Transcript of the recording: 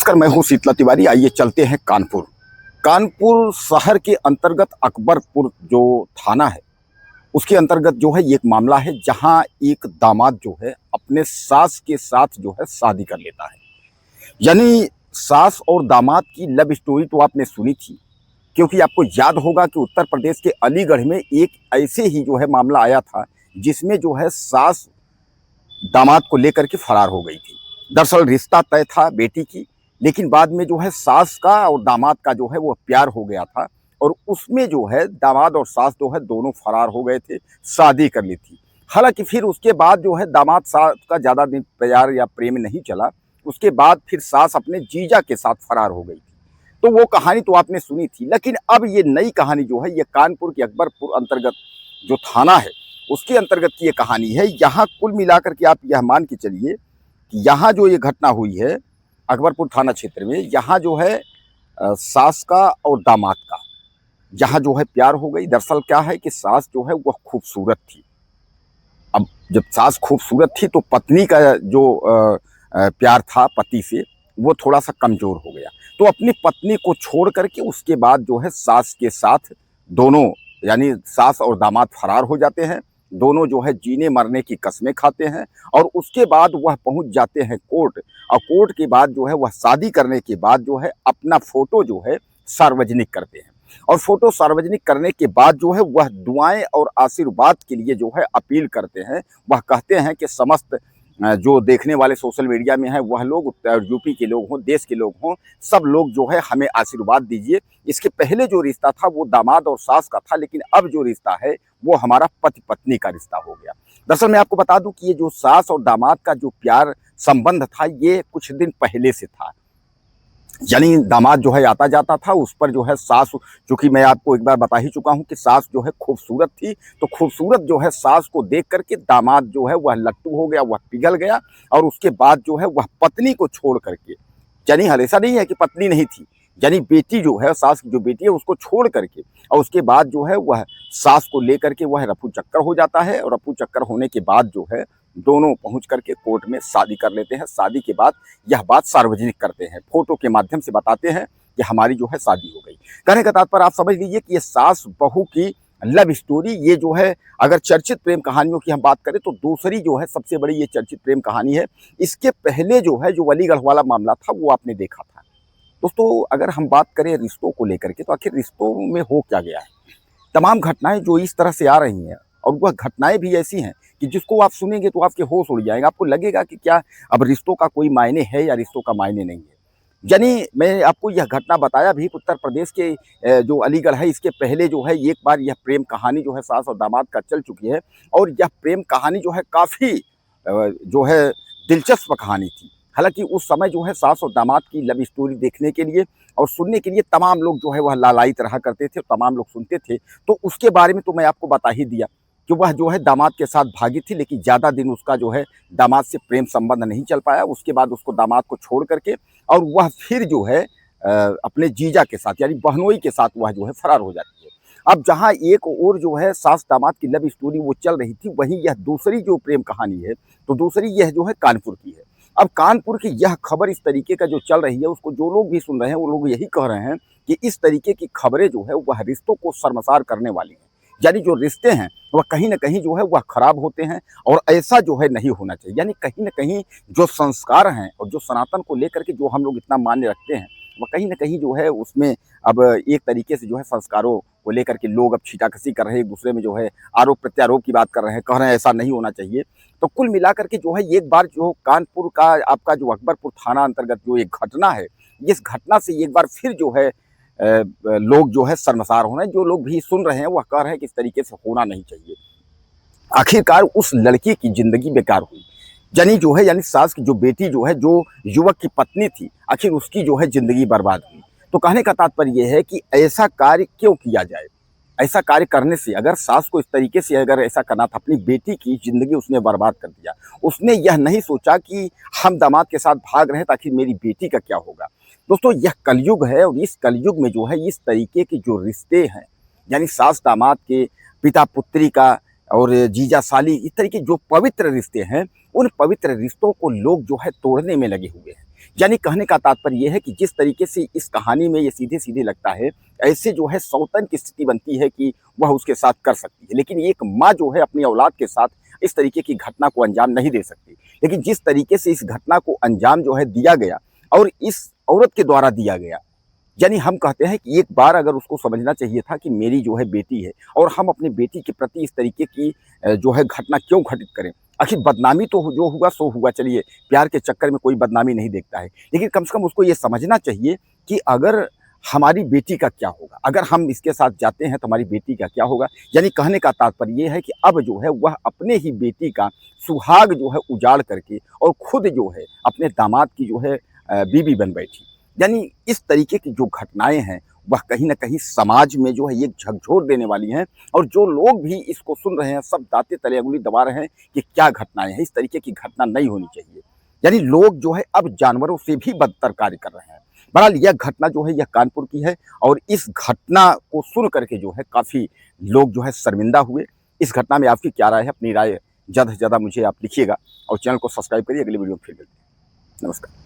नमस्कार, मैं हूं शीतला तिवारी। आइए चलते हैं कानपुर। कानपुर शहर के अंतर्गत अकबरपुर जो थाना है, उसके अंतर्गत जो है एक मामला है जहां एक दामाद जो है अपने सास के साथ जो है शादी कर लेता है। यानी सास और दामाद की लव स्टोरी तो आपने सुनी थी, क्योंकि आपको याद होगा कि उत्तर प्रदेश के अलीगढ़ में एक ऐसे ही जो है मामला आया था जिसमें जो है सास दामाद को लेकर के फरार हो गई थी। दरअसल रिश्ता तय था बेटी की, लेकिन बाद में जो है सास का और दामाद का जो है वो प्यार हो गया था और उसमें जो है दामाद और सास जो है दोनों फरार हो गए थे, शादी कर ली थी। हालांकि फिर उसके बाद जो है दामाद सास का ज़्यादा दिन प्यार या प्रेम नहीं चला। उसके बाद फिर सास अपने जीजा के साथ फरार हो गई थी। तो वो कहानी तो आपने सुनी थी, लेकिन अब ये नई कहानी जो है ये कानपुर के अकबरपुर अंतर्गत जो थाना है उसके अंतर्गत की ये कहानी है। यहाँ कुल मिलाकर के आप यह मान के चलिए कि यहाँ जो ये घटना हुई है अकबरपुर थाना क्षेत्र में, यहाँ जो है सास का और दामाद का यहाँ जो है प्यार हो गई। दरअसल क्या है कि सास जो है वह खूबसूरत थी। अब जब सास खूबसूरत थी तो पत्नी का जो प्यार था पति से वो थोड़ा सा कमज़ोर हो गया। तो अपनी पत्नी को छोड़ करके उसके बाद जो है सास के साथ दोनों यानी सास और दामाद फरार हो जाते हैं। दोनों जो है जीने मरने की कस्में खाते हैं और उसके बाद वह पहुंच जाते हैं कोर्ट। और कोर्ट के बाद जो है वह शादी करने के बाद जो है अपना फोटो जो है सार्वजनिक करते हैं। और फोटो सार्वजनिक करने के बाद जो है वह दुआएं और आशीर्वाद के लिए जो है अपील करते हैं। वह कहते हैं कि समस्त जो देखने वाले सोशल मीडिया में हैं वह लोग, यूपी के लोग हों, देश के लोग हों, सब लोग जो है हमें आशीर्वाद दीजिए। इसके पहले जो रिश्ता था वो दामाद और सास का था, लेकिन अब जो रिश्ता है वो हमारा पति पत्नी का रिश्ता हो गया। दरअसल मैं आपको बता दूं कि ये जो सास और दामाद का जो प्यार संबंध था ये कुछ दिन पहले से था। यानी दामाद जो है आता जाता था, उस पर जो है सास, चूंकि मैं आपको एक बार बता ही चुका हूं कि सास जो है खूबसूरत थी, तो खूबसूरत जो है सास को देख करके दामाद जो है वह लट्टू हो गया, वह पिघल गया। और उसके बाद जो है वह पत्नी को छोड़ करके, यानी ऐसा नहीं है कि पत्नी नहीं थी, यानी बेटी जो है, सास की जो बेटी है उसको छोड़ करके, और उसके बाद जो है वह सास को लेकर के वह रफू चक्कर हो जाता है। और रफू चक्कर होने के बाद जो है दोनों पहुंच करके कोर्ट में शादी कर लेते हैं। शादी के बाद यह बात सार्वजनिक करते हैं, फोटो के माध्यम से बताते हैं कि हमारी जो है शादी हो गई। कहने का तात्पर्य आप समझ लीजिए कि ये सास बहू की लव स्टोरी, ये जो है अगर चर्चित प्रेम कहानियों की हम बात करें तो दूसरी जो है सबसे बड़ी ये चर्चित प्रेम कहानी है। इसके पहले जो है जो अलीगढ़ वाला मामला था वो आपने देखा था। दोस्तों अगर हम बात करें रिश्तों को लेकर के, तो आखिर रिश्तों में हो क्या गया है? तमाम घटनाएं जो इस तरह से आ रही हैं, और वह घटनाएं भी ऐसी हैं कि जिसको आप सुनेंगे तो आपके होश उड़ जाएंगे। आपको लगेगा कि क्या अब रिश्तों का कोई मायने है या रिश्तों का मायने नहीं है। यानी मैं आपको यह घटना बताया भी उत्तर प्रदेश के जो अलीगढ़ है, इसके पहले जो है एक बार यह प्रेम कहानी जो है सास और दामाद का चल चुकी है। और यह प्रेम कहानी जो है काफ़ी जो है दिलचस्प कहानी थी। हालांकि उस समय जो है सास और दामाद की लव स्टोरी देखने के लिए और सुनने के लिए तमाम लोग जो है वह लालायित रहा करते थे, तमाम लोग सुनते थे। तो उसके बारे में तो मैं आपको बता ही दिया कि वह जो है दामाद के साथ भागी थी, लेकिन ज़्यादा दिन उसका जो है दामाद से प्रेम संबंध नहीं चल पाया। उसके बाद उसको दामाद को छोड़ करके और वह फिर जो है अपने जीजा के साथ यानी बहनोई के साथ वह जो है फरार हो जाती है। अब जहाँ एक और जो है सास दामाद की लव स्टोरी वो चल रही थी, वहीं यह दूसरी जो प्रेम कहानी है, तो दूसरी यह जो है कानपुर की है। अब कानपुर की यह खबर इस तरीके का जो चल रही है, उसको जो लोग भी सुन रहे हैं वो लोग यही कह रहे हैं कि इस तरीके की खबरें जो है वह रिश्तों को शर्मसार करने वाली हैं। यानी जो रिश्ते हैं वह कहीं न कहीं जो है वह खराब होते हैं, और ऐसा जो है नहीं होना चाहिए। यानी कहीं न कहीं जो संस्कार हैं और जो सनातन को लेकर के जो हम लोग इतना मान्य रखते हैं, वह कहीं न कहीं जो है उसमें अब एक तरीके से जो है संस्कारों को लेकर के लोग अब छींटाकशी कर रहे हैं, एक दूसरे में जो है आरोप प्रत्यारोप की बात कर रहे हैं, कह रहे हैं ऐसा नहीं होना चाहिए। तो कुल मिलाकर के जो है एक बार जो कानपुर का आपका जो अकबरपुर थाना अंतर्गत जो एक घटना है, इस घटना से एक बार फिर जो है लोग जो है शर्मसार हो रहे हैं। जो लोग भी सुन रहे हैं वह कह रहे हैं कि इस तरीके से होना नहीं चाहिए। आखिरकार उस लड़की की जिंदगी बेकार हुई, यानी जो है यानी सास की जो बेटी जो है, जो युवक की पत्नी थी, आखिर उसकी जो है जिंदगी बर्बाद हुई। तो कहने का तात्पर्य यह है कि ऐसा कार्य क्यों किया जाए? ऐसा कार्य करने से, अगर सास को इस तरीके से अगर ऐसा करना था, अपनी बेटी की जिंदगी उसने बर्बाद कर दिया। उसने यह नहीं सोचा कि हम दामाद के साथ भाग रहे हैं ताकि मेरी बेटी का क्या होगा। दोस्तों यह कलयुग है, और इस कलयुग में जो है इस तरीके के जो रिश्ते हैं, यानी सास दामाद के, पिता पुत्री का और जीजा साली, इस तरीके जो पवित्र रिश्ते हैं, उन पवित्र रिश्तों को लोग जो है तोड़ने में लगे हुए हैं। यानी कहने का तात्पर्य ये है कि जिस तरीके से इस कहानी में ये सीधे-सीधे लगता है, ऐसे जो है सौतन की स्थिति बनती है कि वह उसके साथ कर सकती है। लेकिन एक माँ जो है अपनी औलाद के साथ इस तरीके की घटना को अंजाम नहीं दे सकती। लेकिन जिस तरीके से इस घटना को अंजाम जो है दिया गया और इस औरत के द्वारा दिया गया, यानी हम कहते हैं कि एक बार अगर उसको समझना चाहिए था कि मेरी जो है बेटी है और हम अपनी बेटी के प्रति इस तरीके की जो है घटना क्यों घटित करें। आखिर बदनामी तो जो हुआ सो हुआ, चलिए प्यार के चक्कर में कोई बदनामी नहीं देखता है, लेकिन कम से कम उसको ये समझना चाहिए कि अगर हमारी बेटी का क्या होगा, अगर हम इसके साथ जाते हैं तो हमारी बेटी का क्या होगा। यानी कहने का तात्पर्य ये है कि अब जो है वह अपने ही बेटी का सुहाग जो है उजाड़ करके और खुद जो है अपने दामाद की जो है बीवी बन बैठी। यानी इस तरीके की जो घटनाएँ हैं, वह कहीं न कहीं समाज में जो है एक झकझोर देने वाली हैं और जो लोग भी इसको सुन रहे हैं, सब दाँते तले उँगली दबा रहे हैं कि क्या घटनाएँ हैं, इस तरीके की घटना नहीं होनी चाहिए। यानी लोग जो है अब जानवरों से भी बदतर कार्य कर रहे हैं। बहरहाल यह घटना जो है यह कानपुर की है और इस घटना को सुन कर के जो है काफ़ी लोग जो है शर्मिंदा हुए। इस घटना में आपकी क्या राय है? अपनी राय ज़्यादा से ज़्यादा मुझे आप लिखिएगा और चैनल को सब्सक्राइब करिए। अगली वीडियो में फिर मिलते हैं। नमस्कार।